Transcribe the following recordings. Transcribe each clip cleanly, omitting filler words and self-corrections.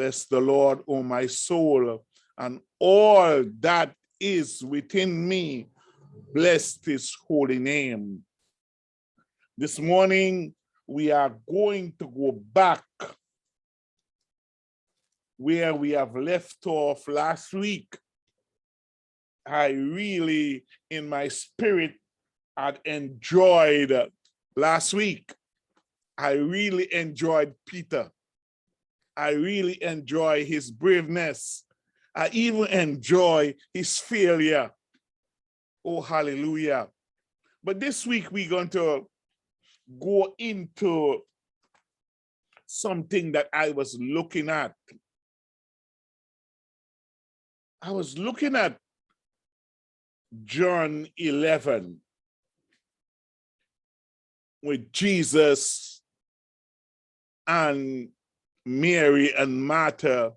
Bless the Lord, O my soul, and all that is within me. Bless his holy name. This morning, we are going to go back where we have left off last week. I really, in my spirit, had enjoyed last week. I really enjoyed Peter. I really enjoy his braveness. I even enjoy his failure. Oh, hallelujah. But this week we're going to go into something that I was looking at. I was looking at John 11 with Jesus and Mary and Martha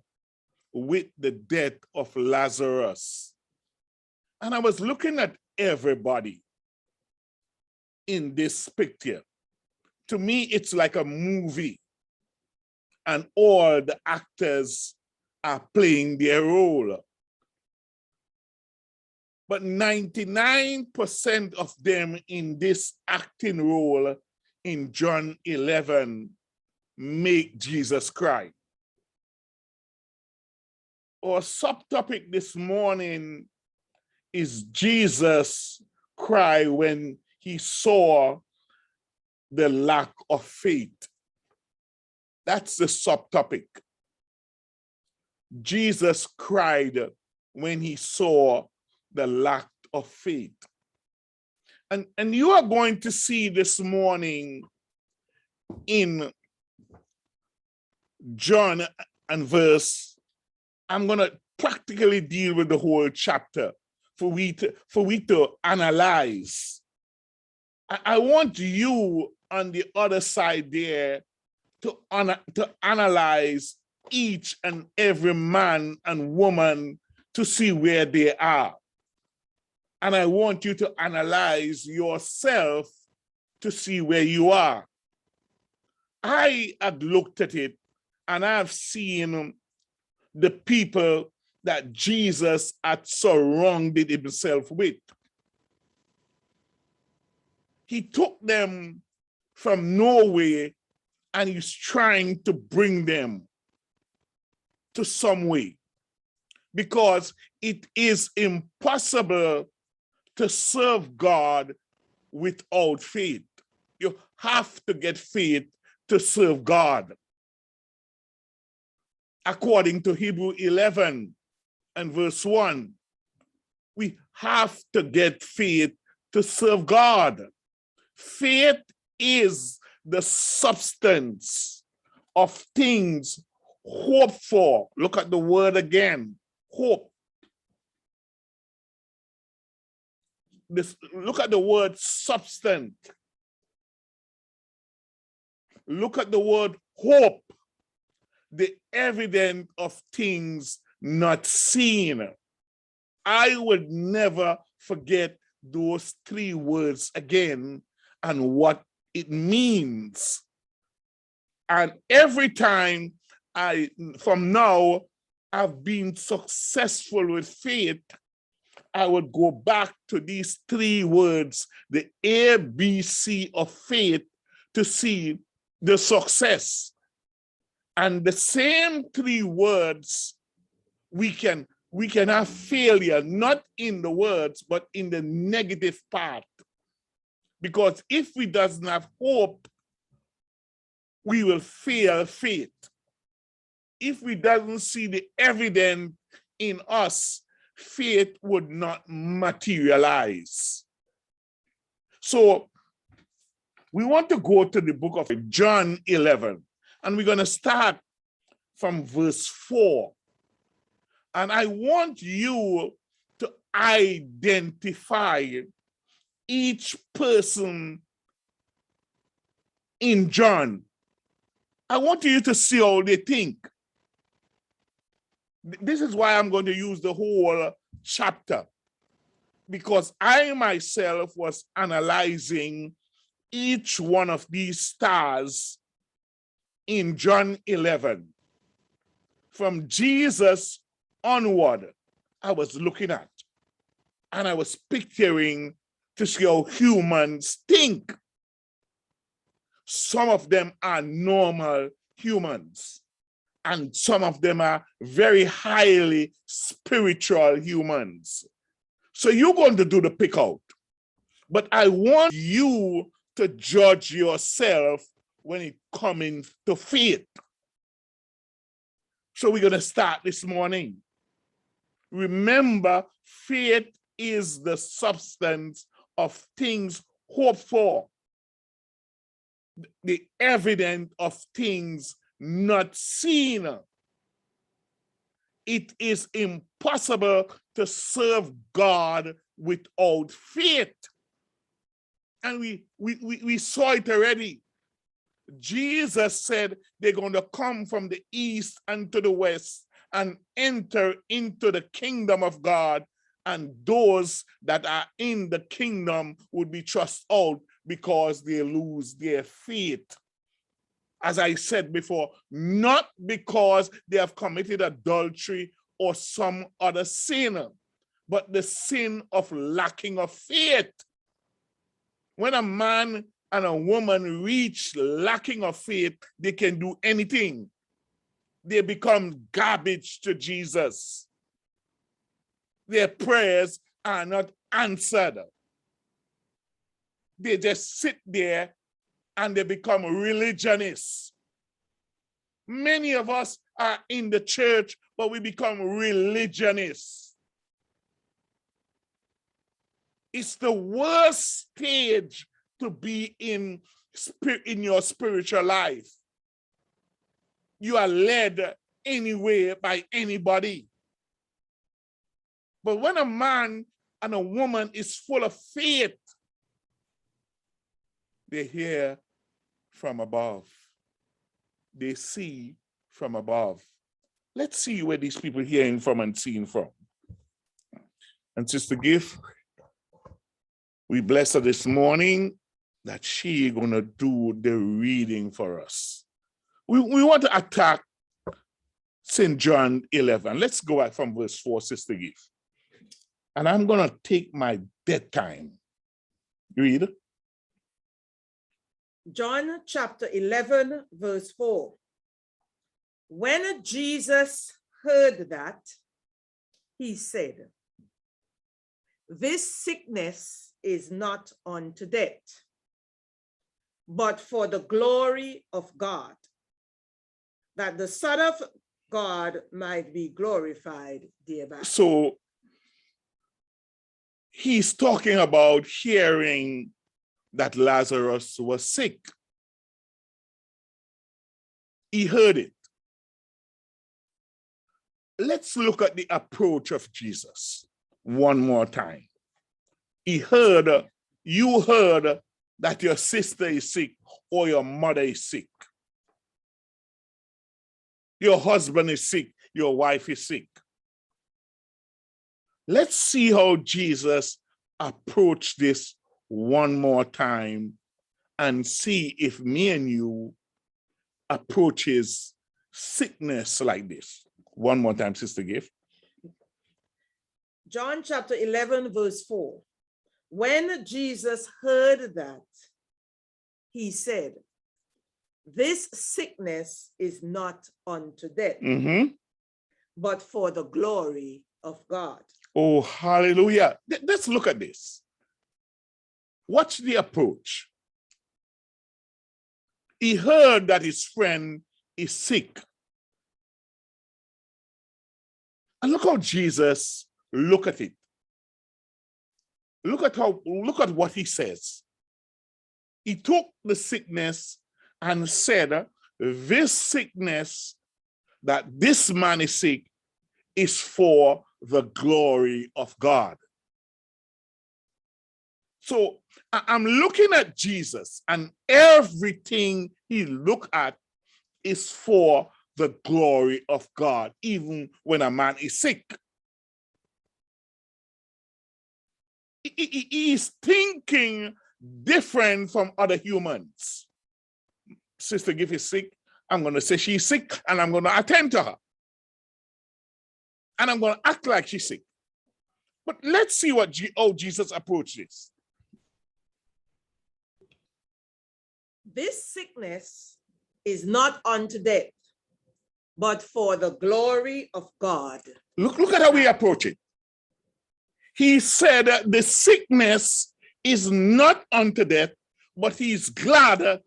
with the death of Lazarus. And I was looking at everybody in this picture. To me, it's like a movie, and all the actors are playing their role. But 99% of them in this acting role in John 11 make Jesus cry. Our subtopic this morning is Jesus cry when he saw the lack of faith. That's the subtopic. Jesus cried when he saw the lack of faith. And you are going to see this morning in John and verse, I'm going to practically deal with the whole chapter for we to analyze. I want you on the other side there to analyze each and every man and woman to see where they are. And I want you to analyze yourself to see where you are. I had looked at it and I've seen the people that Jesus had surrounded himself with. He took them from nowhere and he's trying to bring them to some way, because it is impossible to serve God without faith. You have to get faith to serve God. According to Hebrew 11 and verse 1, we have to get faith to serve God. Faith is the substance of things hoped for. Look at the word again, hope. Look at the word substance. Look at the word hope, the evidence of things not seen. I would never forget those three words again and what it means. And every time from now, I've been successful with faith, I would go back to these three words, the ABC of faith, to see the success. And the same three words, we can have failure, not in the words, but in the negative part. Because if we doesn't have hope, we will fail faith. If we doesn't see the evidence in us, faith would not materialize. So we want to go to the book of John 11, and we're going to start from verse 4. And I want you to identify each person in John. I want you to see how they think. This is why I'm going to use the whole chapter, because I myself was analyzing each one of these stars in John 11. from Jesus onward, I was looking at, and I was picturing to see how humans think. Some of them are normal humans, and some of them are very highly spiritual humans. So you're going to do the pick out. But I want you to judge yourself when it comes to faith. So we're going to start this morning. Remember, faith is the substance of things hoped for, the evidence of things not seen. It is impossible to serve God without faith. And we saw it already. Jesus said they're going to come from the east and to the west and enter into the kingdom of God, and those that are in the kingdom would be thrust out because they lose their faith. As I said before, not because they have committed adultery or some other sin, but the sin of lacking of faith. When a man and a woman reach lacking of faith, they can do anything. They become garbage to Jesus. Their prayers are not answered. They just sit there and they become religionists. Many of us are in the church, but we become religionists. It's the worst stage to be in your spiritual life. You are led anywhere by anybody. But when a man and a woman is full of faith, they hear from above. They see from above. Let's see where these people are hearing from and seeing from. And Sister Gift, we bless her this morning that she is going to do the reading for us. We want to attack St. John 11. Let's go back from verse 4, Sister Gift. And I'm going to take my dead time. Read. John chapter 11, verse 4. When Jesus heard that, he said, "This sickness is not unto death, but for the glory of God, that the Son of God might be glorified thereby." So he's talking about hearing that Lazarus was sick. He heard it. Let's look at the approach of Jesus one more time. You heard that your sister is sick or your mother is sick. Your husband is sick, your wife is sick. Let's see how Jesus approached this one more time and see if me and you approaches sickness like this. One more time, Sister Gift. John chapter 11, verse 4. When Jesus heard that, he said, "This sickness is not unto death, but for the glory of God." Oh, hallelujah. Let's look at this. Watch the approach. He heard that his friend is sick. And look how Jesus look at it. Look at what he says. He took the sickness and said, "This sickness that this man is sick is for the glory of God." So I'm looking at Jesus, and everything he looked at is for the glory of God, even when a man is sick. He is thinking different from other humans. Sister Gift is sick. I'm going to say she's sick, and I'm going to attend to her. And I'm going to act like she's sick. But let's see how Jesus approached this. This sickness is not unto death, but for the glory of God. Look at how we approach it. He said that the sickness is not unto death, but he's glad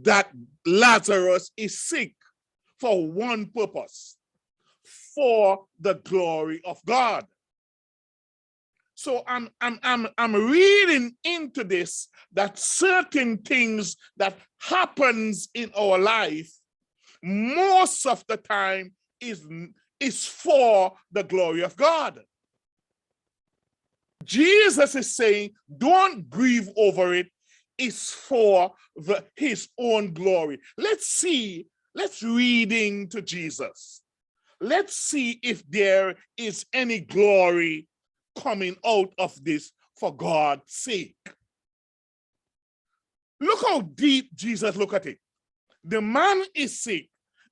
that Lazarus is sick for one purpose, for the glory of God. So I'm reading into this that certain things that happens in our life, most of the time is for the glory of God. Jesus is saying, don't grieve over it. It's for his own glory. Let's read into Jesus. Let's see if there is any glory coming out of this for God's sake. Look how deep Jesus look at it. The man is sick,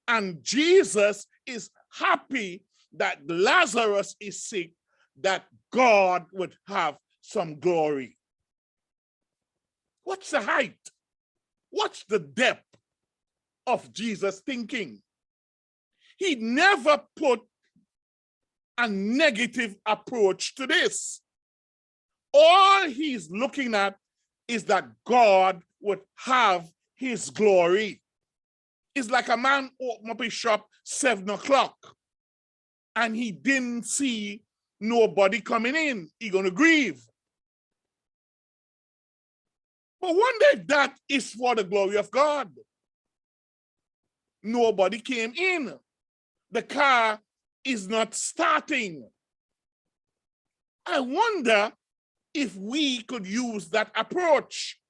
and Jesus is happy that Lazarus is sick, that God would have some glory. What's the height? What's the depth of Jesus' thinking? He never put a negative approach to this. All he's looking at is that God would have his glory. It's like a man opened up his shop 7 o'clock and he didn't see nobody coming in. He gonna grieve. But wonder if that is for the glory of God. Nobody came in. The car is not starting. I wonder if we could use that approach.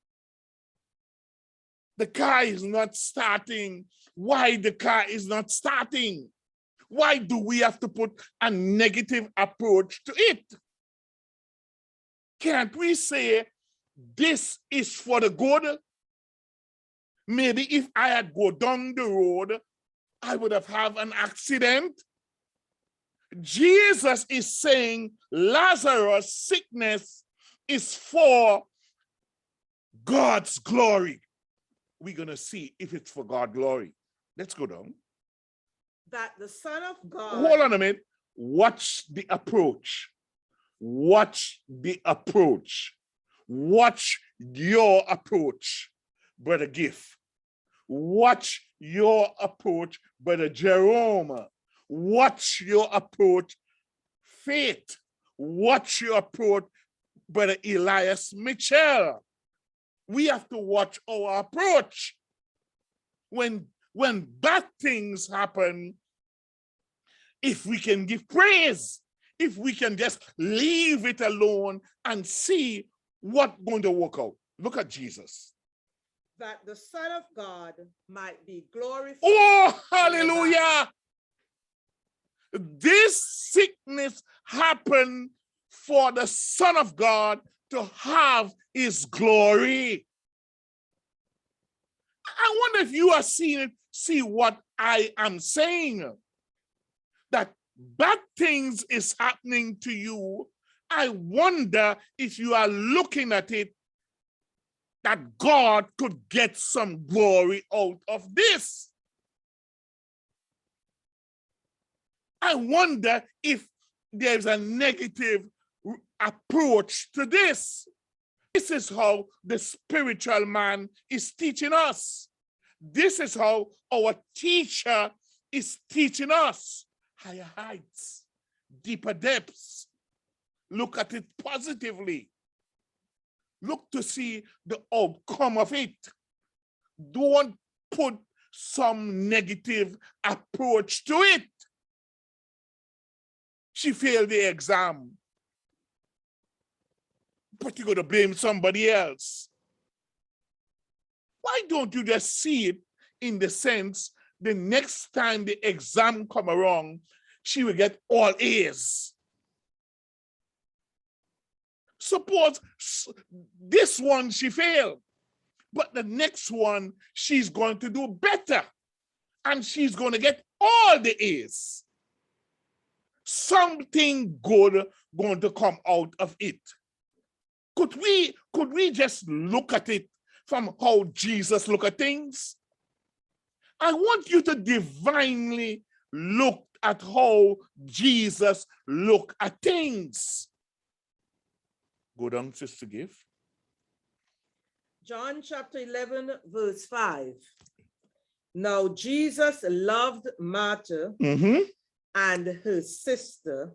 The car is not starting. Why the car is not starting? Why do we have to put a negative approach to it? Can't we say this is for the good? Maybe if I had go down the road, I would have an accident. Jesus is saying Lazarus' sickness is for God's glory. We're going to see if it's for God's glory. Let's go down. That the Son of God. Hold on a minute. Watch the approach. Watch the approach. Watch your approach, Brother Gift. Watch your approach, Brother Jerome. Watch your approach, Faith. Watch your approach, Brother Elias Mitchell. We have to watch our approach. When bad things happen, if we can give praise, if we can just leave it alone and see what's going to work out. Look at Jesus. That the Son of God might be glorified. Oh, hallelujah. This sickness happened for the Son of God to have his glory. I wonder if you are seeing it, see what I am saying. That bad things is happening to you. I wonder if you are looking at it that God could get some glory out of this. I wonder if there's a negative approach to this. This is how the spiritual man is teaching us. This is how our teacher is teaching us. Higher heights, deeper depths. Look at it positively. Look to see the outcome of it. Don't put some negative approach to it. She failed the exam, but you're going to blame somebody else. Why don't you just see it in the sense the next time the exam come around, she will get all A's? Suppose this one she failed, but the next one she's going to do better and she's going to get all the A's. So something good going to come out of it. Could we just look at it from how Jesus look at things? I want you to divinely look at how Jesus look at things. Go down, Sister Gift. John chapter 11, verse 5. Now Jesus loved Martha and her sister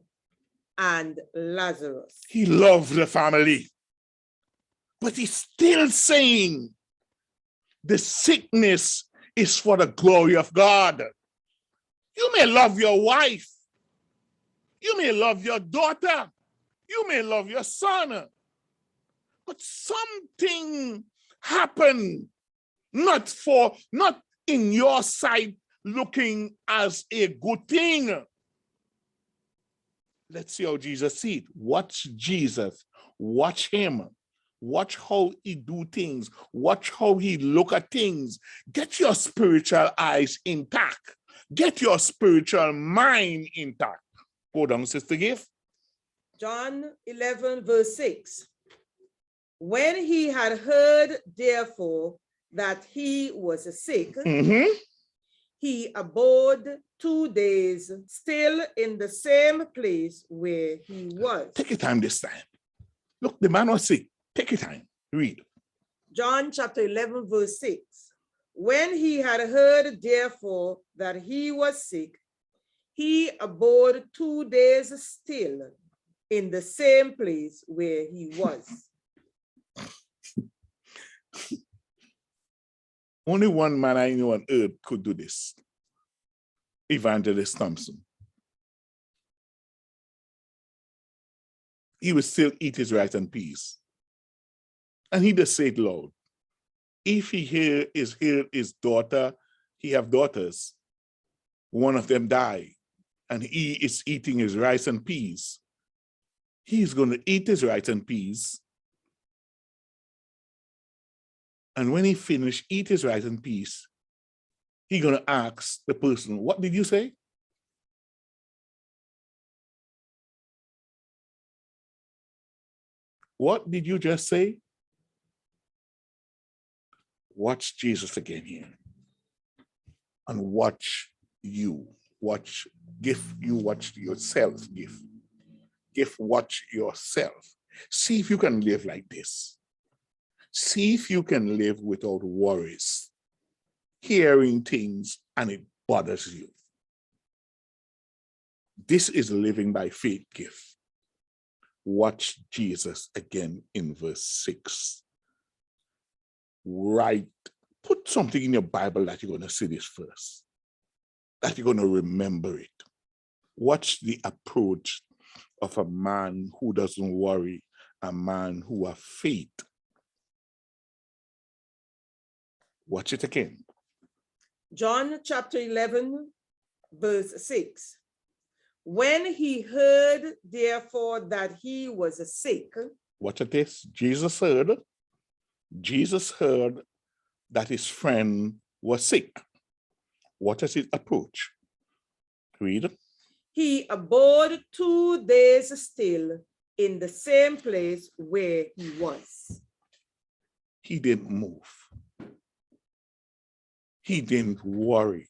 and Lazarus. He loved the family. But he's still saying the sickness is for the glory of God. You may love your wife. You may love your daughter. You may love your son. But something happened, not in your sight looking as a good thing. Let's see how Jesus see it. Watch Jesus. Watch him. Watch how he do things. Watch how he look at things. Get your spiritual eyes intact. Get your spiritual mind intact. Go down, Sister Gift. John 11, verse 6. When he had heard, therefore, that he was sick, he abode 2 days still in the same place where he was. Take your time this time. Look, the man was sick. Take your time. Read. John chapter 11, verse 6. When he had heard, therefore, that he was sick, he abode 2 days still in the same place where he was. Only one man I know on earth could do this. Evangelist Thompson. He would still eat his rice and peas. And he just said loud. If he hear his daughter, he have daughters. One of them died, and he is eating his rice and peas. He's going to eat his rice and peas. And when he finish eat his rice and peas, he's going to ask the person, what did you say? What did you just say? Watch Jesus again here. And watch you. Watch yourself. Watch yourself. See if you can live like this. See if you can live without worries, hearing things, and it bothers you. This is living by faith, Gift. Watch Jesus again in verse 6. Right. Put something in your Bible that you're going to see this first, that you're going to remember it. Watch the approach of a man who doesn't worry, a man who has faith. Watch it again. John chapter 11, verse 6. When he heard, therefore, that he was sick. Watch at this. Jesus heard that his friend was sick. What is his approach? Read. He abode 2 days still in the same place where he was. He didn't move. He didn't worry.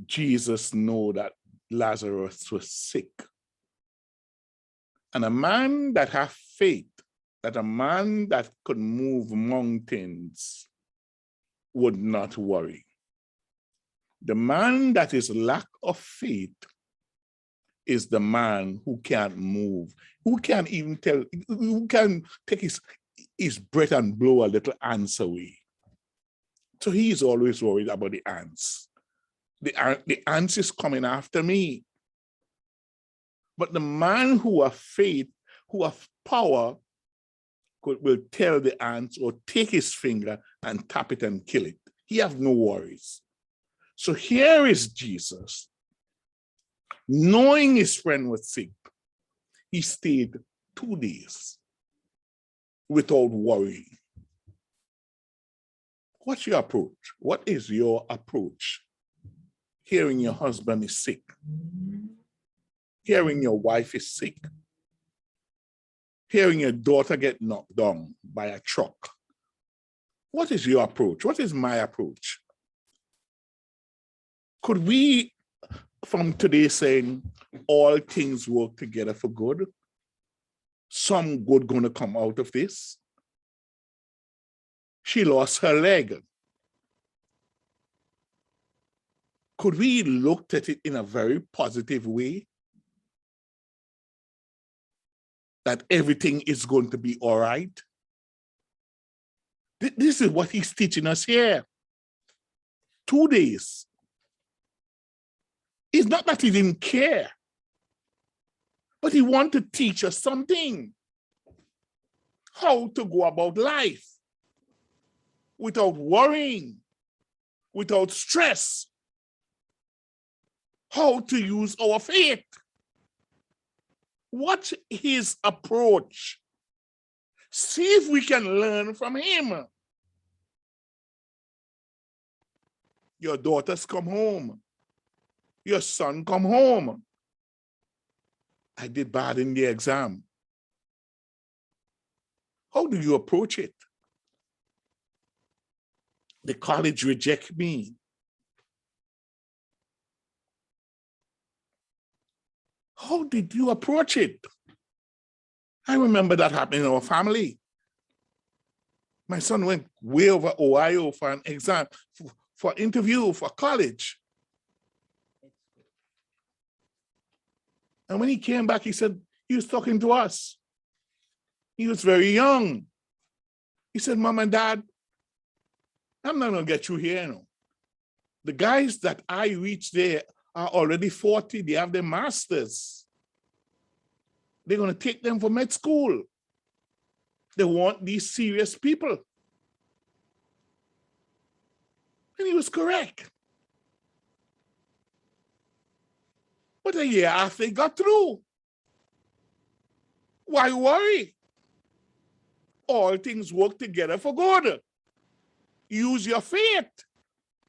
Jesus knew that Lazarus was sick. And a man that has faith, that a man that could move mountains, would not worry. The man that is lack of faith is the man who can't move, who can't even tell, who can take his breath and blow a little ants away. So he is always worried about the ants. The ants is coming after me. But the man who has faith, who has power, will tell the ants or take his finger and tap it and kill it. He has no worries. So here is Jesus. Knowing his friend was sick, he stayed 2 days without worrying. What's your approach? What is your approach? hearing your husband is sick, hearing your wife is sick, hearing your daughter get knocked down by a truck. What is your approach? What is my approach? Could we, from today, saying all things work together for good, some good going to come out of this? She lost her leg. Could we look at it in a very positive way? That everything is going to be all right? This is what he's teaching us here. 2 days. It's not that he didn't care, but he wanted to teach us something. How to go about life without worrying, without stress. How to use our faith. Watch his approach. See if we can learn from him. Your daughters come home. Your son come home. I did bad in the exam. How do you approach it? The college reject me. How did you approach it? I remember that happening in our family. My son went way over Ohio for an exam, for interview for college. And when he came back, he said, he was talking to us. He was very young. He said, Mom and Dad, I'm not gonna get you here, you know. The guys that I reached there are already 40, they have their masters. They're gonna take them for med school. They want these serious people. And he was correct. But a year after he got through, why worry? All things work together for good. Use your faith.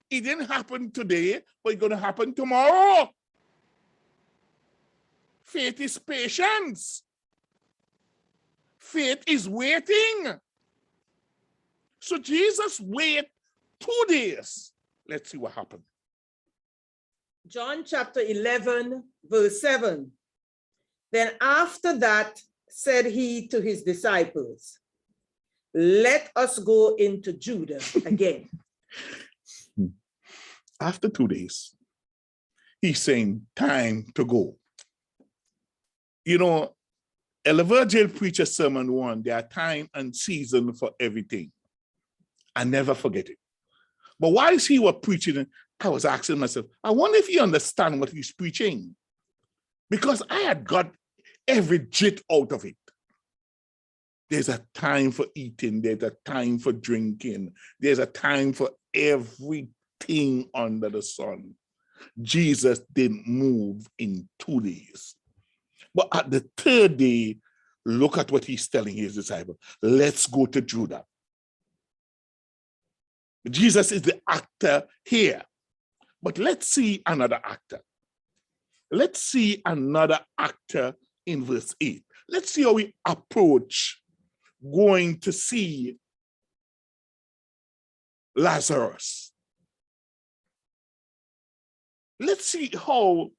It didn't happen today, but it's going to happen tomorrow. Faith is patience. Faith is waiting. So Jesus waited 2 days. Let's see what happened. John chapter 11, verse 7. Then after that said he to his disciples, let us go into Judah again. After 2 days, he's saying, time to go. You know, Ella Virgil preached a sermon one, there are time and season for everything. I never forget it. But while he was preaching, I was asking myself, I wonder if he understands what he's preaching. Because I had got every jit out of it. There's a time for eating, there's a time for drinking, there's a time for everything under the sun. Jesus didn't move in 2 days. But at the 3rd day, look at what he's telling his disciples. Let's go to Judah. Jesus is the actor here. But let's see another actor. Let's see another actor in verse 8. Let's see how we approach going to see Lazarus. Let's see how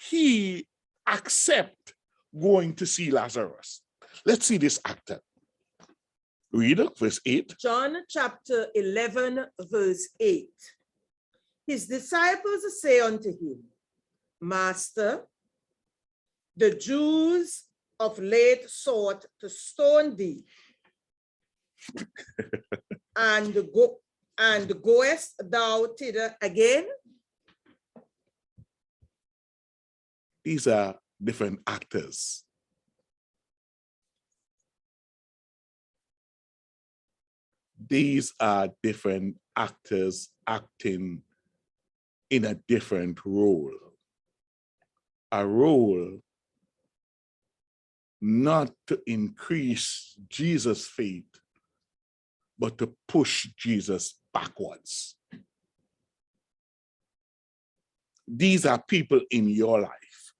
he accepts going to see Lazarus. Let's see this actor. Read verse 8. John chapter 11, verse 8. His disciples say unto him, Master, the Jews of late sought to stone thee, and goest thou thither again? These are different actors. These are different actors acting in a different role. A role not to increase Jesus' faith, but to push Jesus backwards. These are people in your life.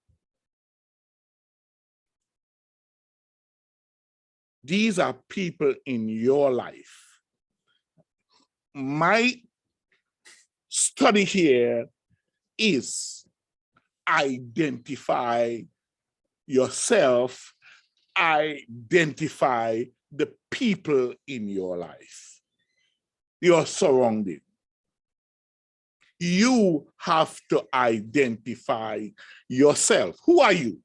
These are people in your life. My study here is identify yourself, identify the people in your life, your surrounding. You have to identify yourself. Who are you?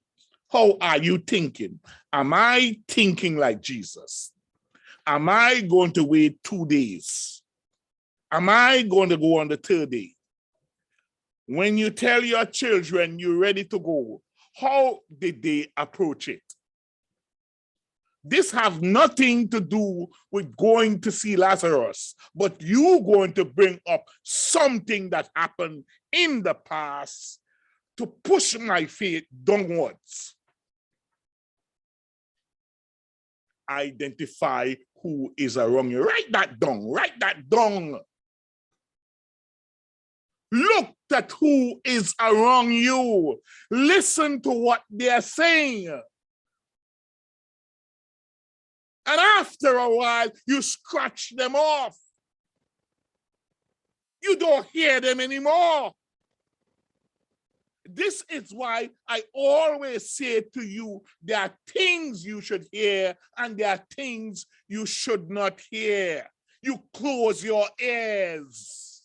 How are you thinking? Am I thinking like Jesus? Am I going to wait 2 days? Am I going to go on the 3rd day? When you tell your children you're ready to go, how did they approach it? This has nothing to do with going to see Lazarus, but you going to bring up something that happened in the past to push my faith downwards. Identify who is around you. Write that down. Write that down. Look at who is around you. Listen to what they're saying. And after a while, you scratch them off. You don't hear them anymore. This is why I always say to you, there are things you should hear and there are things you should not hear. You close your ears.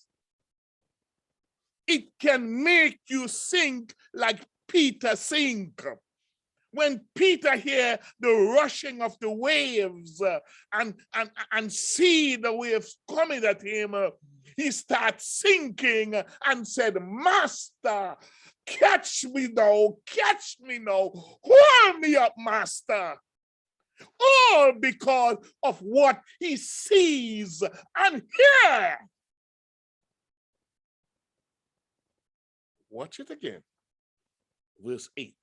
It can make you sink like Peter sink. When Peter hear the rushing of the waves and see the waves coming at him, he starts sinking and said, Master, catch me now, hold me up, Master. All because of what he sees and hears. Watch it again. Verse 8.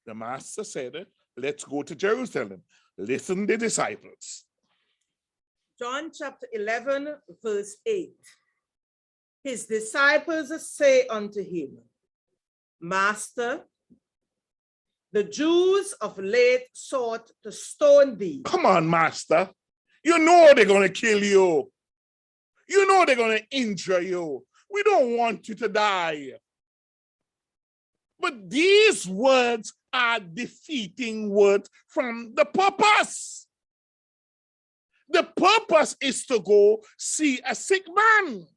The master said, let's go to Jerusalem. Listen, the disciples. John chapter 11, verse 8. His disciples say unto him, Master, the Jews of late sought to stone thee. Come on, Master. You know they're going to kill you. You know they're going to injure you. We don't want you to die. But these words are defeating words from the purpose. The purpose is to go see a sick man.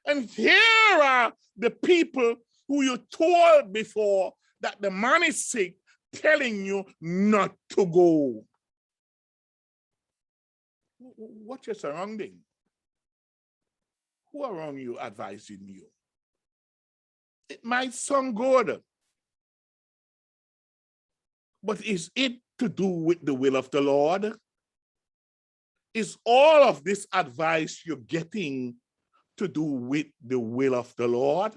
And here are the people who you told before that the man is sick, telling you not to go. What's your surrounding? Who around you advising you? It might sound good, but is it to do with the will of the Lord? Is all of this advice you're getting to do with the will of the Lord?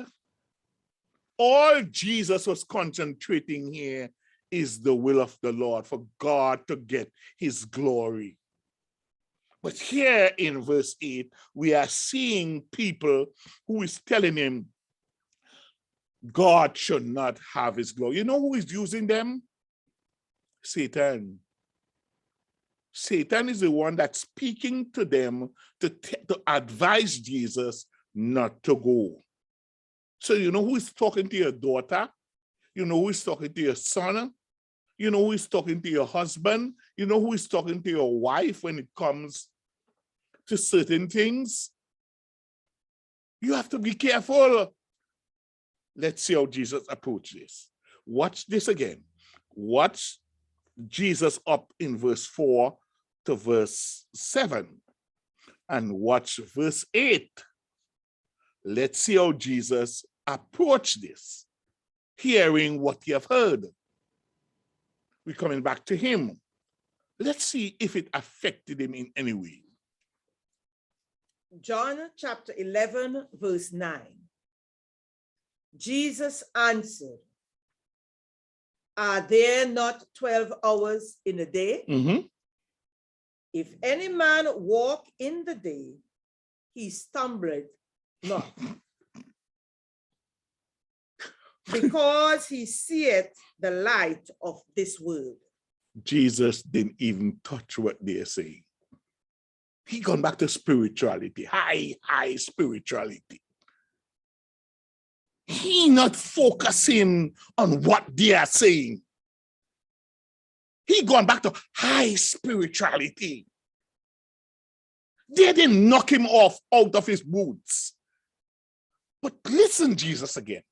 All Jesus was concentrating here is the will of the Lord, for God to get his glory. But here in verse 8, we are seeing people who is telling him God should not have his glory. You know who is using them? Satan. Satan is the one that's speaking to them to advise Jesus not to go. So you know who is talking to your daughter? You know who is talking to your son? You know who is talking to your husband? You know who is talking to your wife when it comes to certain things? You have to be careful. Let's see how Jesus approached this. Watch this again. Watch Jesus up in verse 4 to verse 7. And watch verse 8. Let's see how Jesus approached this, hearing what you have heard. We're coming back to him. Let's see if it affected him in any way. John chapter 11, verse 9. Jesus answered, are there not 12 hours in a day? If any man walk in the day, he stumbleth not, because he seeth the light of this world. Jesus didn't even touch what they're saying. He gone back to spirituality, high spirituality. He not focusing on what they are saying. He gone back to high spirituality. They didn't knock him off out of his boots. But listen, Jesus again.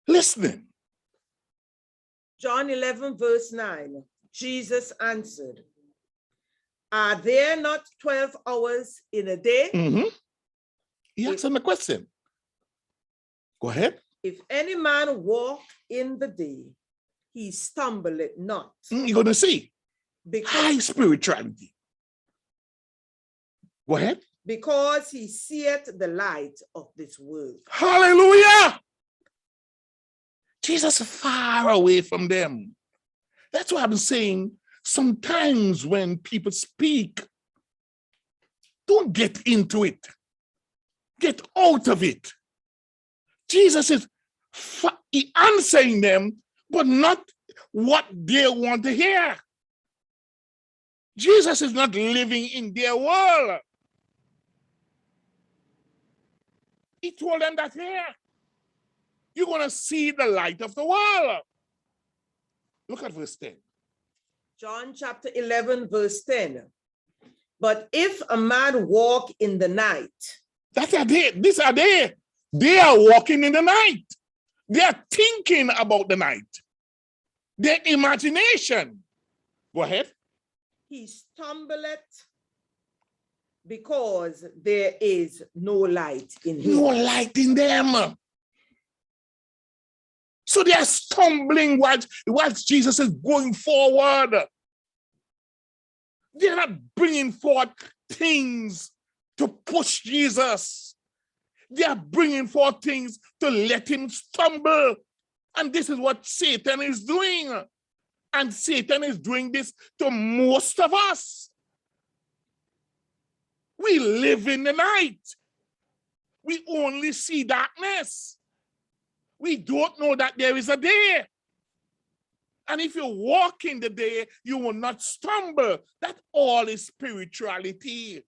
Listening. John 11, verse 9, Jesus answered, are there not 12 hours in a day? He asked him a question. Go ahead. If any man walk in the day, he stumbleth not. You're going to see. High spirituality. Go ahead. Because he seeth the light of this world. Hallelujah. Jesus is far away from them. That's why I'm saying sometimes when people speak, don't get into it. Get out of it. Jesus is answering them, but not what they want to hear. Jesus is not living in their world. He told them that here, you're going to see the light of the world. Look at verse 10. John chapter 11, verse 10. But if a man walk in the night. That's a day. These are they. They are walking in the night. They are thinking about the night. Their imagination. Go ahead. He stumbleth because there is no light in him. No light in them. So they are stumbling while Jesus is going forward. They're not bringing forth things to push Jesus. They are bringing forth things to let him stumble. And this is what Satan is doing. And Satan is doing this to most of us. We live in the night. We only see darkness. We don't know that there is a day. And if you walk in the day, you will not stumble. That all is spirituality.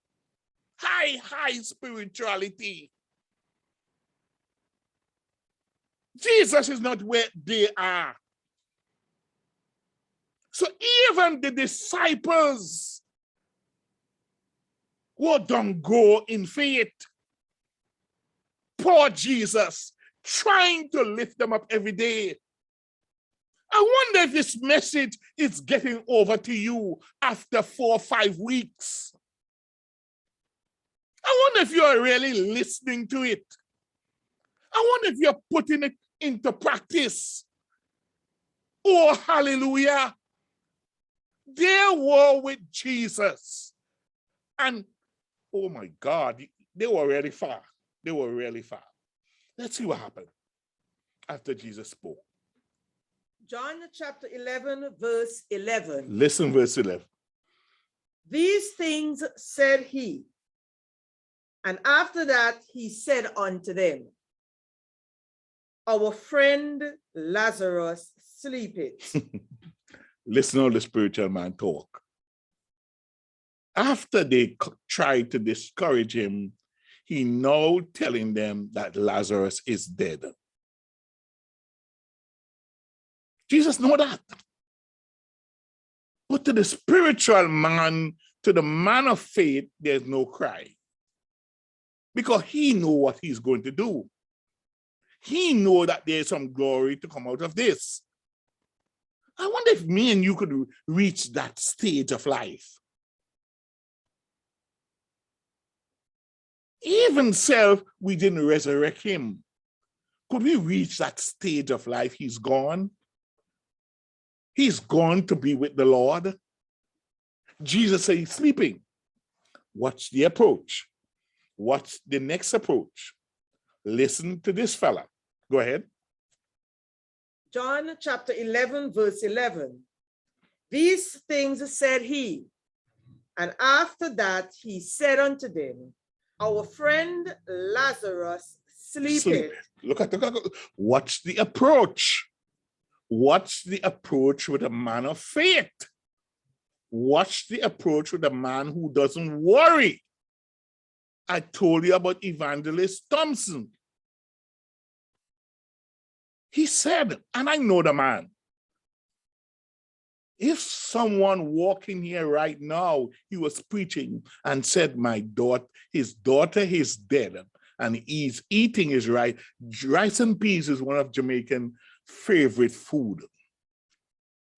High spirituality. Jesus is not where they are. So even the disciples who don't go in faith, poor Jesus, trying to lift them up every day. I wonder if this message is getting over to you after 4 or 5 weeks. I wonder if you're really listening to it. I wonder if you're putting it into practice. Oh, hallelujah. They were with Jesus. And, oh my God, they were really far. They were really far. Let's see what happened after Jesus spoke. John chapter 11, verse 11. Listen, verse 11. These things said he, and after that he said unto them, our friend Lazarus sleepeth. Listen how the spiritual man talk. After they tried to discourage him, he now telling them that Lazarus is dead. Jesus know that. But to the spiritual man, to the man of faith, there's no cry. Because he know what he's going to do. He know that there's some glory to come out of this. I wonder if me and you could reach that stage of life. Even self, we didn't resurrect him. Could we reach that stage of life? He's gone. He's gone to be with the Lord. Jesus said he's sleeping. Watch the approach. Watch the next approach. Listen to this fella. Go ahead. John chapter 11, verse 11. These things said he, and after that he said unto them, our friend Lazarus sleepeth. Look at watch the approach. Watch the approach with a man of faith. Watch the approach with a man who doesn't worry. I told you about Evangelist Thompson. He said, and I know the man, if someone walking here right now, he was preaching and said, his daughter is dead and he's eating his rice and peas is one of Jamaican favorite food.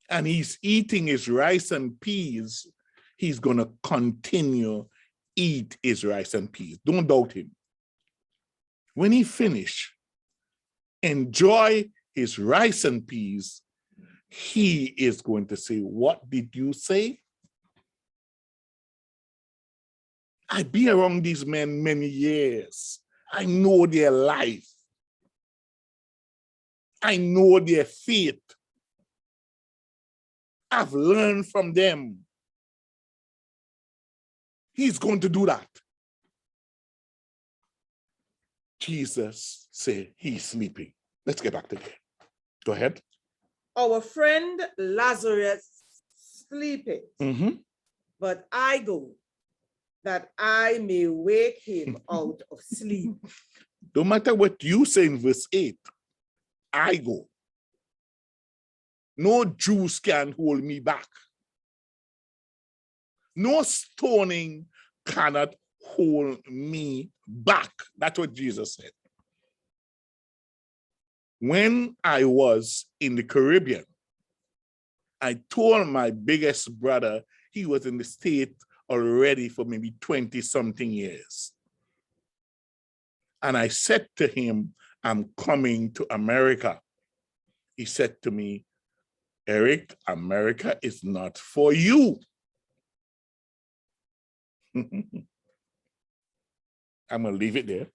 And he's eating his rice and peas, he's going to continue eat his rice and peas. Don't doubt him. When he finish, enjoy his rice and peas, he is going to say, what did you say? I've been around these men many years. I know their life. I know their faith. I've learned from them. He's going to do that. Jesus said he's sleeping. Let's get back to there. Go ahead. Our friend Lazarus sleepeth, but I go that I may wake him out of sleep. No matter what you say in verse 8, I go. No Jews can hold me back. No stoning cannot hold me back. That's what Jesus said. When I was in the Caribbean, I told my biggest brother, he was in the state already for maybe 20-something years. And I said to him, I'm coming to America. He said to me, Eric, America is not for you. I'm going to leave it there.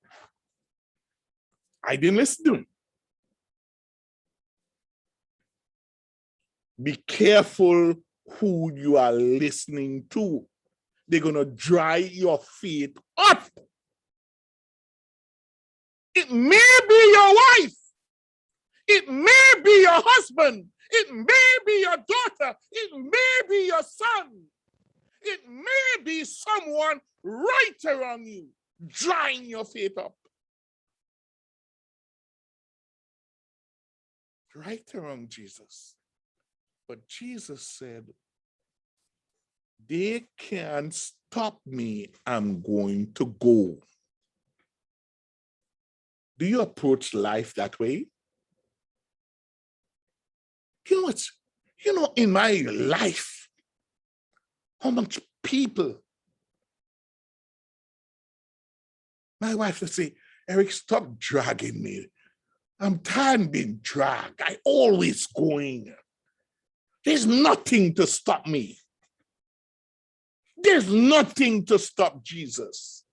I didn't listen to him. Be careful who you are listening to. They're going to dry your faith up. It may be your wife. It may be your husband. It may be your daughter. It may be your son. It may be someone right around you, drying your faith up. Right around Jesus. But Jesus said, they can't stop me. I'm going to go. Do you approach life that way? You know what? You know, in my life, how much people, my wife would say, Eric, stop dragging me. I'm tired of being dragged. I always going. There's nothing to stop me. There's nothing to stop Jesus.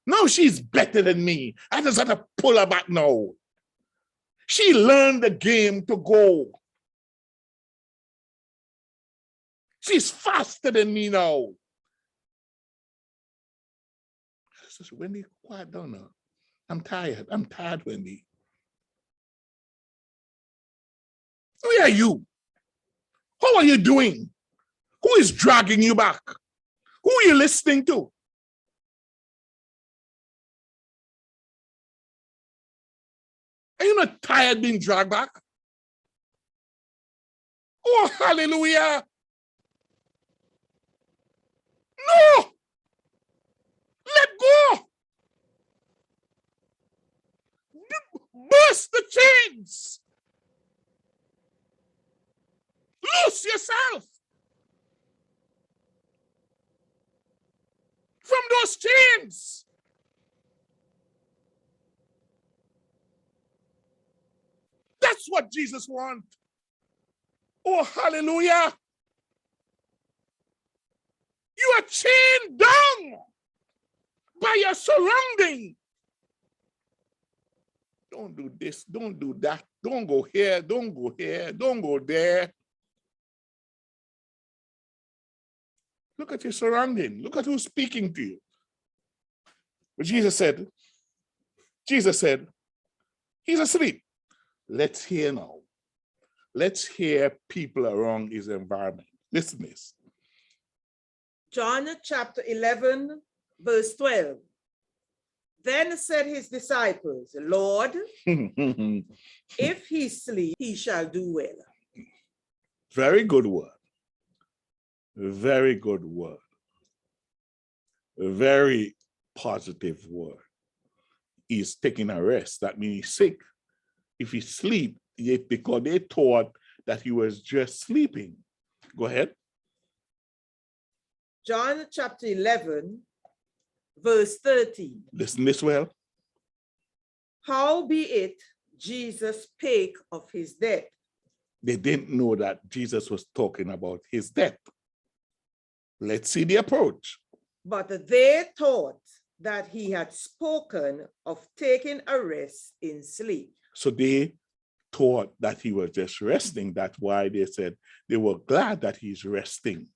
No, she's better than me. I just have to pull her back now. She learned the game to go. She's faster than me now. Wendy, quiet down now. I'm tired. I'm tired, Wendy. Who are you? How are you doing? Who is dragging you back? Who are you listening to? Are you not tired being dragged back? Oh, hallelujah. No! Let go! Burst the chains! Loose yourself from those chains. That's what Jesus wants. Oh, hallelujah. You are chained down by your surrounding. Don't do this, don't do that, don't go here, don't go here, don't go there. Look at your surrounding. Look at who's speaking to you. But Jesus said, Jesus said, he's asleep. Let's hear now. Let's hear people around his environment. Listen to this. John chapter 11, verse 12. Then said his disciples, Lord, if he sleep, he shall do well. Very good word. Very good word. Very positive word. He's taking a rest. That means he's sick. If he sleep, because they thought that he was just sleeping. Go ahead. John chapter 11, verse 13. Listen this well. Howbeit Jesus spake of his death. They didn't know that Jesus was talking about his death. Let's see the approach. But they thought that he had spoken of taking a rest in sleep. So they thought that he was just resting. That's why they said they were glad that he's resting.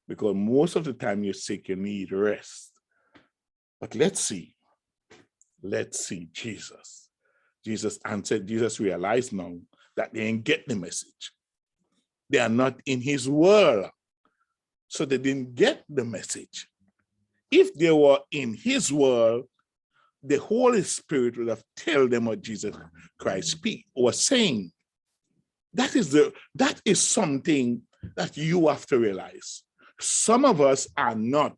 Because most of the time you're sick, you need rest. But let's see. Let's see Jesus. Jesus answered, Jesus realized now that they didn't get the message. They are not in his world. So they didn't get the message. If they were in his world, the Holy Spirit would have told them what Jesus Christ was saying. That is something that you have to realize. Some of us are not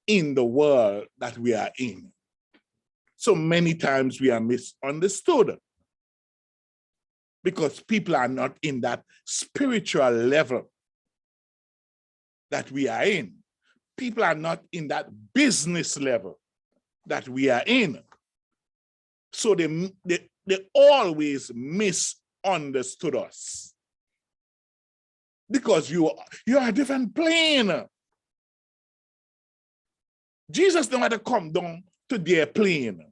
in the world that we are in. So many times we are misunderstood because people are not in that spiritual level that we are in. People are not in that business level that we are in. So they always misunderstood us because you're a different plane. Jesus don't have to come down to their plane.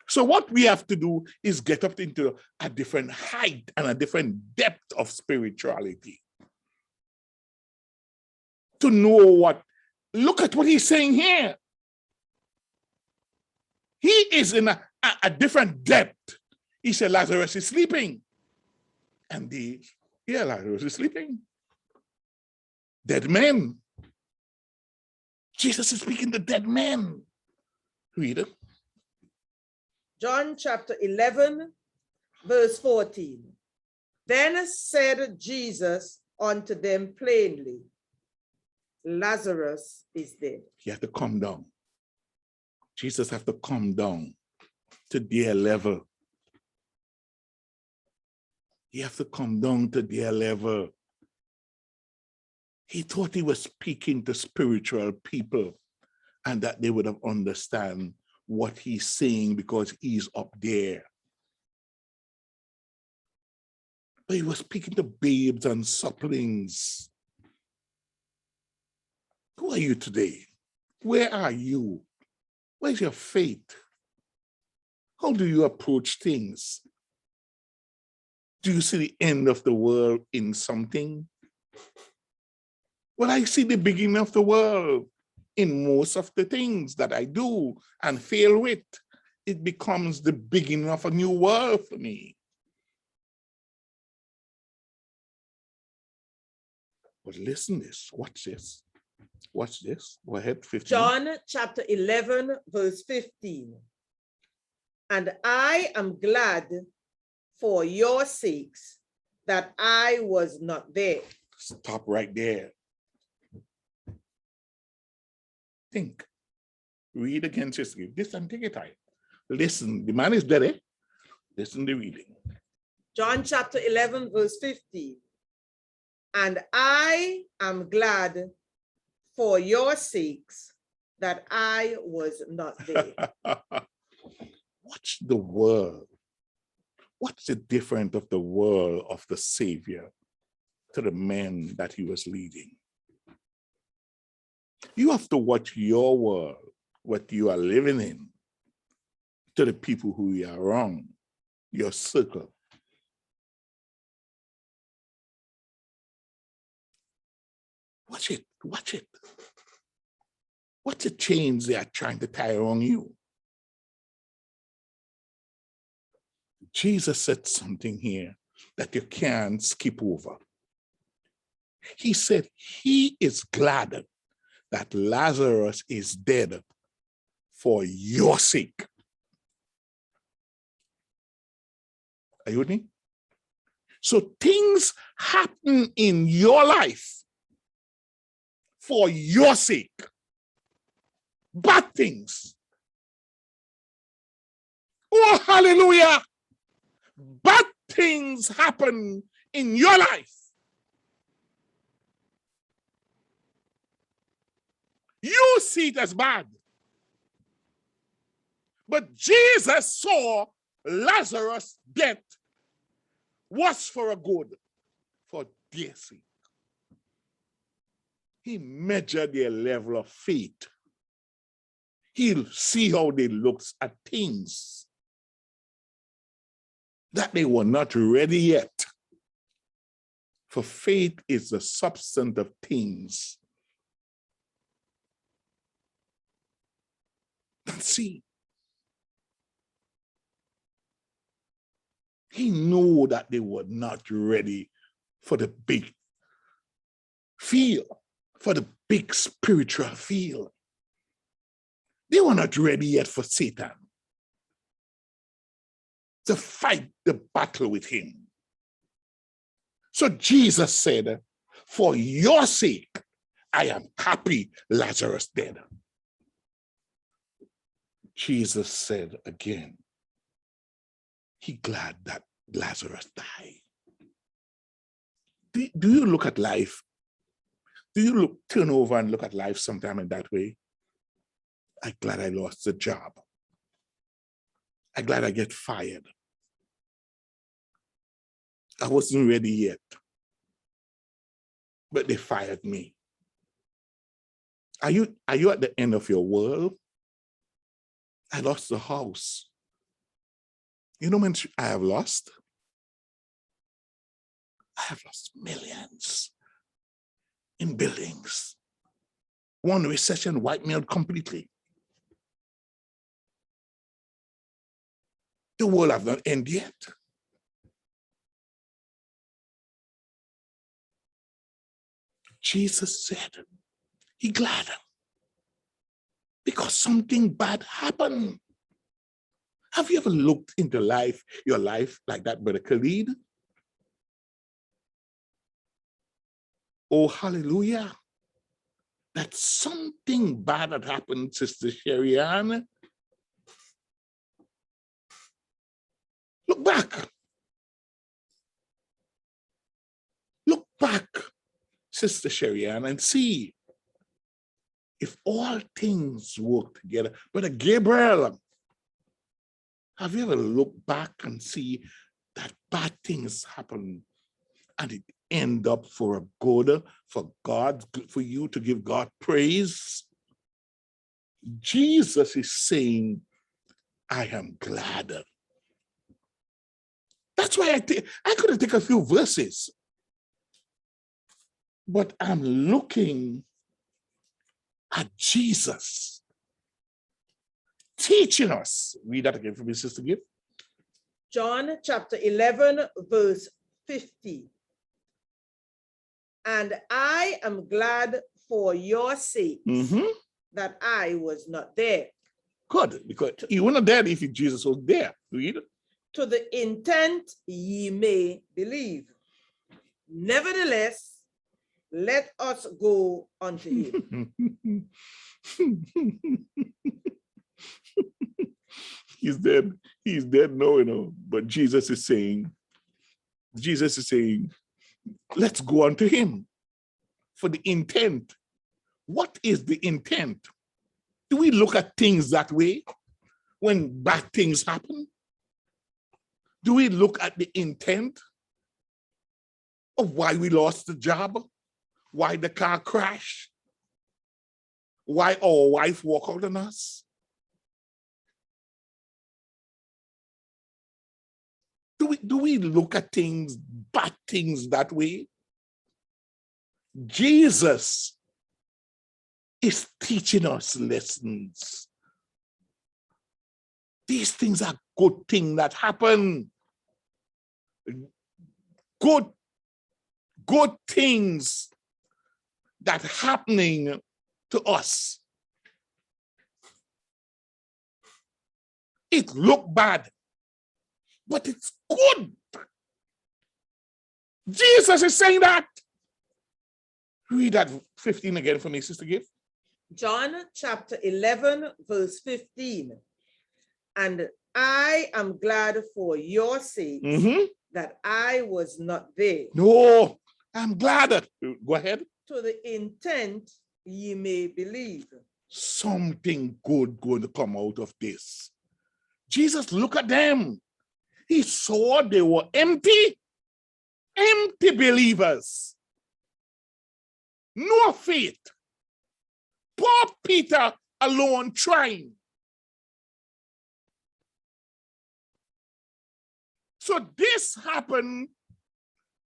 So what we have to do is get up into a different height and a different depth of spirituality. To know look at what he's saying here. He is in a different depth. He said Lazarus is sleeping. And Lazarus is sleeping. Dead men. Jesus is speaking to dead men. Read it. John chapter 11, verse 14. Then said Jesus unto them plainly, Lazarus is dead. He had to come down. Jesus had to come down to their level. He had to come down to their level. He thought he was speaking to spiritual people and that they would have understand what he's saying because he's up there. But he was speaking to babes and sucklings. Who are you today? Where are you? Where's your faith? How do you approach things? Do you see the end of the world in something? Well, I see the beginning of the world in most of the things that I do and fail with. It becomes the beginning of a new world for me. But listen to this, watch this. Watch this, go ahead, 15. John chapter 11, verse 15. And I am glad for your sakes that I was not there. Stop right there. Think. Read again, sister. This and take your time. Listen, the man is dead, eh? Listen to the reading. John chapter 11, verse 15. And I am glad for your sakes that I was not there. Watch the world. What's the difference of the world of the Savior to the men that he was leading? You have to watch your world, what you are living in, to the people who you are around, your circle. Watch it, watch it. What's the chains they are trying to tie around you? Jesus said something here that you can't skip over. He said he is glad that Lazarus is dead for your sake. Are you with me? So things happen in your life for your sake. Bad things. Oh, hallelujah. Bad things happen in your life. You see it as bad. But Jesus saw Lazarus' death was for a good, for their sake. He measured their level of faith. He'll see how they looked at things that they were not ready yet. For faith is the substance of things not seen. He knew that they were not ready for the big field, for the big spiritual field. They were not ready yet for Satan to fight the battle with him. So Jesus said, for your sake, I am happy Lazarus dead. Jesus said again, he glad that Lazarus died. Do you look at life? Do you turn over and look at life sometime in that way? I'm glad I lost the job. I'm glad I get fired. I wasn't ready yet, but they fired me. Are you at the end of your world? I lost the house. You know how much I have lost? I have lost millions in buildings. One recession wiped me out completely. The world has not ended yet. Jesus said, he glad because something bad happened. Have you ever looked into your life like that, Brother Khalid? Oh, hallelujah. That something bad had happened, Sister Sherry Ann. Look back. Look back, Sister Sherry Ann, and see if all things work together. Brother Gabriel, have you ever looked back and see that bad things happen and it end up for a good, for God, for you to give God praise? Jesus is saying, I am glad. That's why I could have taken a few verses, but I'm looking at Jesus teaching us. Read that again for me, Sister Gift. John chapter 11, verse 50. And I am glad for your sake that I was not there. Good, because you were not there if Jesus was there. Read. To the intent ye may believe. Nevertheless, let us go unto him. He's dead. He's dead now, you know. But Jesus is saying, let's go unto him for the intent. What is the intent? Do we look at things that way when bad things happen? Do we look at the intent of why we lost the job? Why the car crashed? Why our wife walked out on us? Do we look at things, bad things that way? Jesus is teaching us lessons. These things are good things that happen. Good things that happening to us. It look bad, but it's good. Jesus is saying that. Read that 15 again for me, Sister Gift. John chapter 11, verse 15. And I am glad for your sake that I was not there. No, I'm glad that. Go ahead. To the intent ye may believe. Something good going to come out of this. Jesus, look at them. He saw they were empty believers. No faith. Poor Peter alone trying. So this happened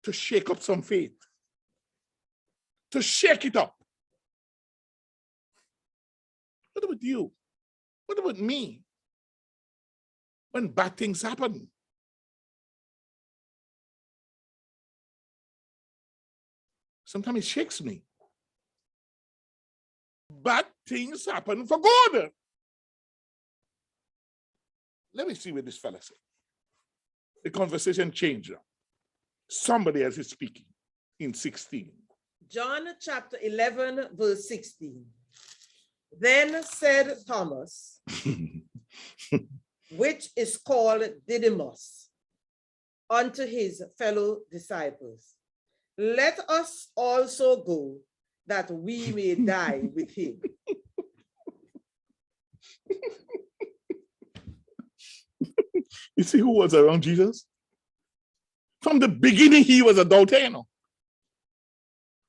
to shake up some faith, to shake it up. What about you? What about me? When bad things happen, sometimes it shakes me. Bad things happen for good. Let me see what this fella said. The conversation changed. Somebody else is speaking in 16. John chapter 11, verse 16. Then said Thomas, which is called Didymus, unto his fellow disciples, let us also go, that we may die with him. You see who was around Jesus? From the beginning, he was a doubter, you know.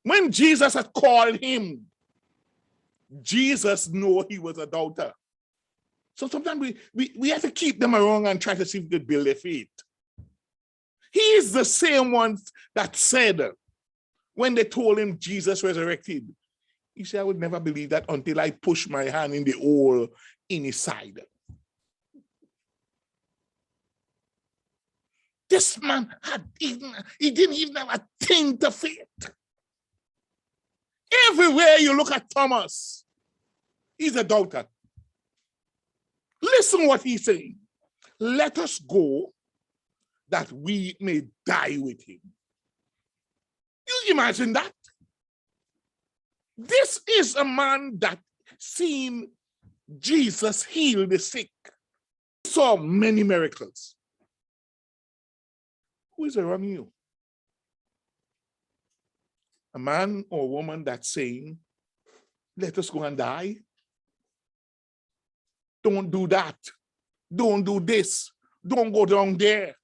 When Jesus had called him, Jesus knew he was a doubter. So sometimes we have to keep them around and try to see if they build their faith. He is the same one that said, when they told him Jesus resurrected, he said, I would never believe that until I push my hand in the hole in his side. This man he didn't even have a thing to faith. Everywhere you look at Thomas, he's a doubter. Listen what he's saying. Let us go that we may die with him. You imagine that? This is a man that seen Jesus heal the sick, saw many miracles. Who is around you? A man or a woman that's saying, let us go and die? Don't do that. Don't do this. Don't go down there.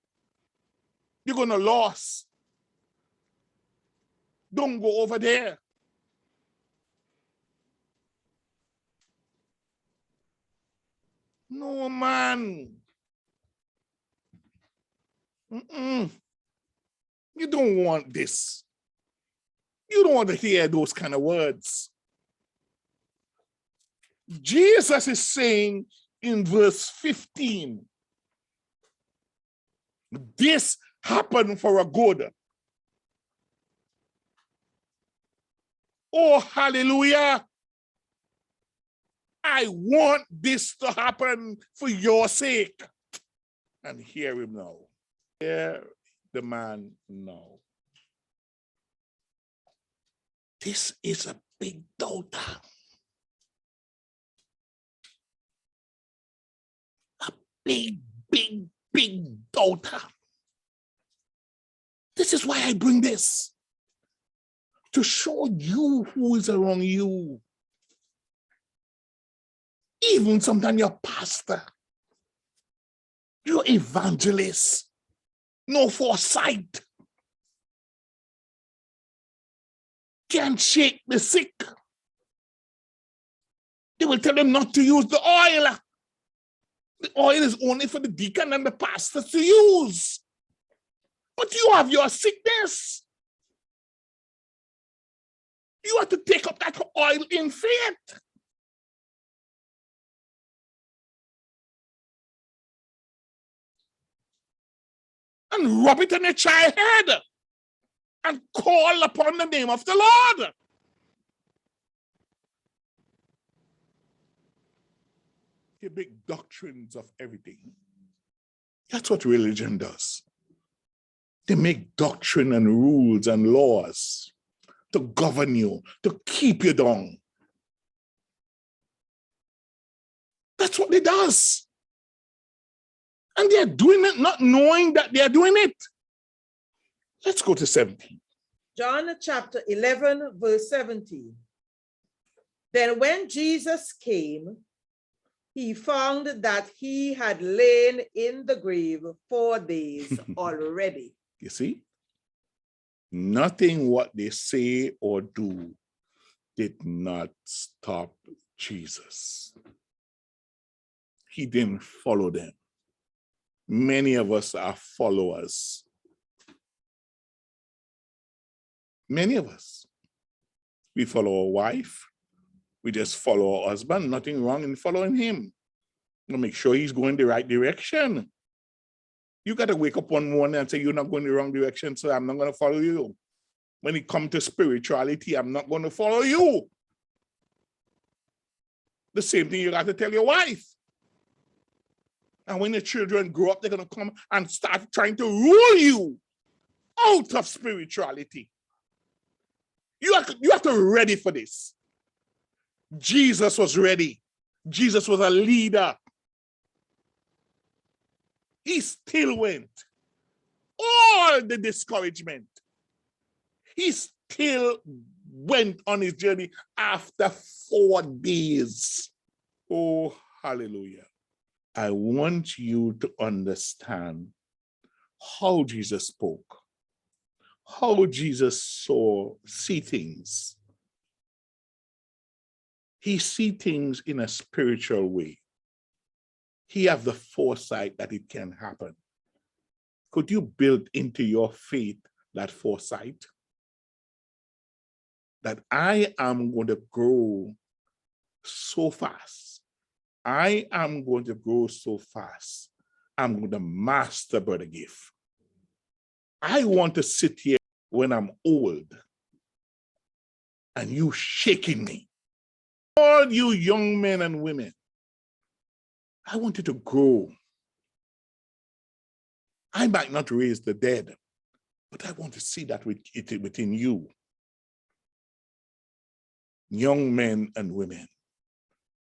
You're going to lose. Don't go over there. No, man. You don't want this. You don't want to hear those kind of words. Jesus is saying in verse 15, this happened for a good. Oh, hallelujah. I want this to happen for your sake. And hear him now. Hear the man now. This is a big doubter. A big doubter. This is why I bring this. To show you who is around you. Even sometimes your pastor, your evangelist, no foresight, can shake the sick. They will tell them not to use the oil. The oil is only for the deacon and the pastor to use. But you have your sickness. You have to take up that oil in faith. And rub it on your child's head and call upon the name of the Lord. They make doctrines of everything. That's what religion does. They make doctrine and rules and laws to govern you, to keep you down. That's what it does. And they're doing it not knowing that they're doing it. Let's go to 17. John chapter 11, verse 17. Then when Jesus came, he found that he had lain in the grave 4 days already. You see? Nothing what they say or do did not stop Jesus. He didn't follow them. Many of us are followers. Many of us. We follow our wife. We just follow our husband. Nothing wrong in following him. We'll make sure he's going the right direction. You got to wake up one morning and say, you're not going the wrong direction, so I'm not going to follow you. When it comes to spirituality, I'm not going to follow you. The same thing you got to tell your wife. And when your children grow up, they're going to come and start trying to rule you out of spirituality. You have to be ready for this. Jesus was ready. Jesus was a leader. He still went. All the discouragement. He still went on his journey after 4 days. Oh, hallelujah. I want you to understand how Jesus spoke, how Jesus see things. He see things in a spiritual way. He have the foresight that it can happen. Could you build into your faith that foresight? That I am going to grow so fast. I am going to grow so fast. I'm going to master Brother Gift. I want to sit here when I'm old and you shaking me. All you young men and women, I want you to grow. I might not raise the dead, but I want to see that within you. Young men and women.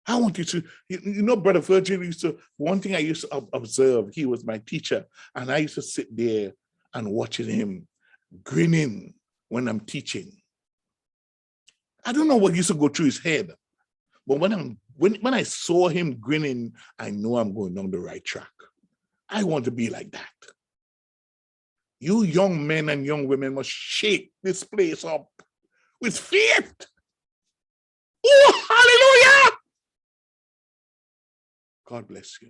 I want you to, you know, Brother Virgil one thing I used to observe, he was my teacher, and I used to sit there and watching him grinning when I'm teaching. I don't know what used to go through his head, but when I saw him grinning, I know I'm going down the right track. I want to be like that. You young men and young women must shake this place up with faith. Oh, hallelujah! God bless you.